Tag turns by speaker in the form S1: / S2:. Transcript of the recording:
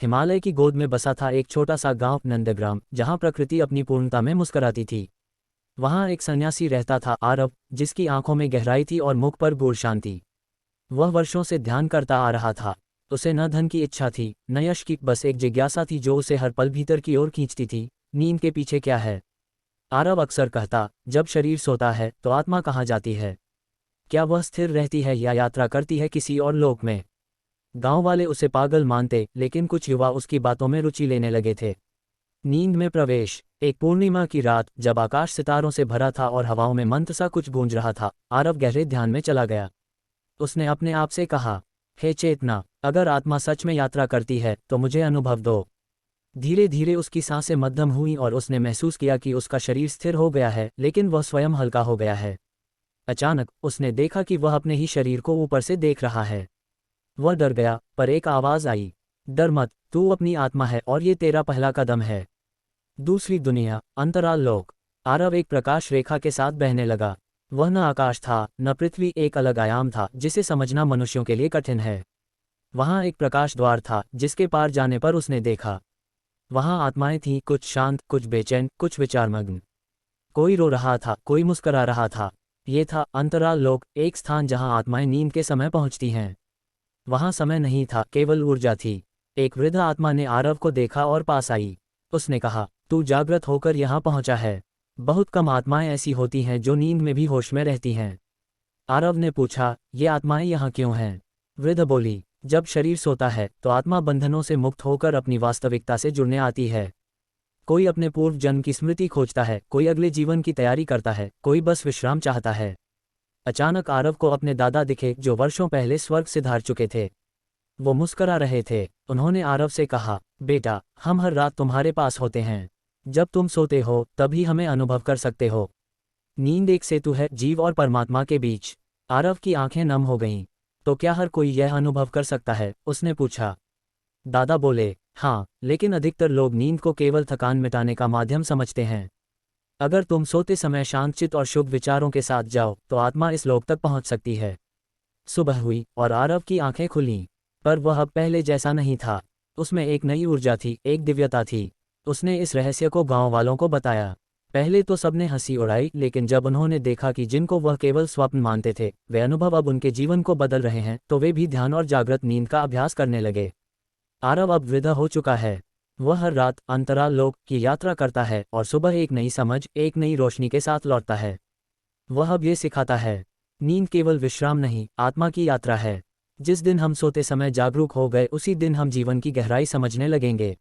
S1: हिमालय की गोद में बसा था एक छोटा सा गांव नंदग्राम, जहां प्रकृति अपनी पूर्णता में मुस्कुराती थी। वहां एक सन्यासी रहता था, आरव, जिसकी आंखों में गहराई थी और मुख पर गूढ़ शांति। वह वर्षों से ध्यान करता आ रहा था। उसे न धन की इच्छा थी, न यश की, बस एक जिज्ञासा थी जो उसे हर पल भीतर की ओर खींचती थी। नींद के पीछे क्या है? आरव अक्सर कहता, जब शरीर सोता है तो आत्मा कहाँ जाती है? क्या वह स्थिर रहती है या यात्रा करती है किसी और लोक में? गांव वाले उसे पागल मानते, लेकिन कुछ युवा उसकी बातों में रुचि लेने लगे थे। नींद में प्रवेश। एक पूर्णिमा की रात, जब आकाश सितारों से भरा था और हवाओं में मंत्र सा कुछ गूंज रहा था, आरव गहरे ध्यान में चला गया। उसने अपने आप से कहा, हे चेतना, अगर आत्मा सच में यात्रा करती है तो मुझे अनुभव दो। धीरे धीरे उसकी सांसें मध्यम हुईं और उसने महसूस किया कि उसका शरीर स्थिर हो गया है, लेकिन वह स्वयं हल्का हो गया है। अचानक उसने देखा कि वह अपने ही शरीर को ऊपर से देख रहा है। वह डर गया, पर एक आवाज आई, डर मत, तू अपनी आत्मा है और ये तेरा पहला कदम है। दूसरी दुनिया, अंतराल लोक। आरव एक प्रकाश रेखा के साथ बहने लगा। वह न आकाश था, न पृथ्वी, एक अलग आयाम था जिसे समझना मनुष्यों के लिए कठिन है। वहां एक प्रकाश द्वार था जिसके पार जाने पर उसने देखा। वहां आत्माएं थीं, कुछ शांत, कुछ बेचैन, कुछ विचारमग्न। कोई रो रहा था, कोई मुस्करा रहा था। ये था अंतराल लोक, एक स्थान जहां आत्माएं नींद के समय पहुंचती हैं। वहां समय नहीं था, केवल ऊर्जा थी। एक वृद्ध आत्मा ने आरव को देखा और पास आई। उसने कहा, तू जागृत होकर यहाँ पहुंचा है। बहुत कम आत्माएं ऐसी होती हैं जो नींद में भी होश में रहती हैं। आरव ने पूछा, ये आत्माएं यहाँ क्यों हैं? वृद्ध बोली, जब शरीर सोता है तो आत्मा बंधनों से मुक्त होकर अपनी वास्तविकता से जुड़ने आती है। कोई अपने पूर्व जन्म की स्मृति खोजता है, कोई अगले जीवन की तैयारी करता है, कोई बस विश्राम चाहता है। अचानक आरव को अपने दादा दिखे, जो वर्षों पहले स्वर्ग से धार चुके थे। वो मुस्करा रहे थे। उन्होंने आरव से कहा, बेटा, हम हर रात तुम्हारे पास होते हैं। जब तुम सोते हो तभी हमें अनुभव कर सकते हो। नींद एक सेतु है जीव और परमात्मा के बीच। आरव की आंखें नम हो गईं। तो क्या हर कोई यह अनुभव कर सकता है? उसने पूछा। दादा बोले, हाँ, लेकिन अधिकतर लोग नींद को केवल थकान मिटाने का माध्यम समझते हैं। अगर तुम सोते समय शांतचित्त और शुभ विचारों के साथ जाओ तो आत्मा इस लोक तक पहुंच सकती है। सुबह हुई और आरव की आंखें खुलीं। पर वह अब पहले जैसा नहीं था। उसमें एक नई ऊर्जा थी, एक दिव्यता थी। उसने इस रहस्य को गांव वालों को बताया। पहले तो सबने हंसी उड़ाई, लेकिन जब उन्होंने देखा कि जिनको वह केवल स्वप्न मानते थे, वे अनुभव अब उनके जीवन को बदल रहे हैं, तो वे भी ध्यान और जागृत नींद का अभ्यास करने लगे। आरव अब वृद्ध हो चुका है। वह हर रात अंतराल लोक की यात्रा करता है और सुबह एक नई समझ, एक नई रोशनी के साथ लौटता है। वह अब ये सिखाता है, नींद केवल विश्राम नहीं, आत्मा की यात्रा है। जिस दिन हम सोते समय जागरूक हो गए, उसी दिन हम जीवन की गहराई समझने लगेंगे।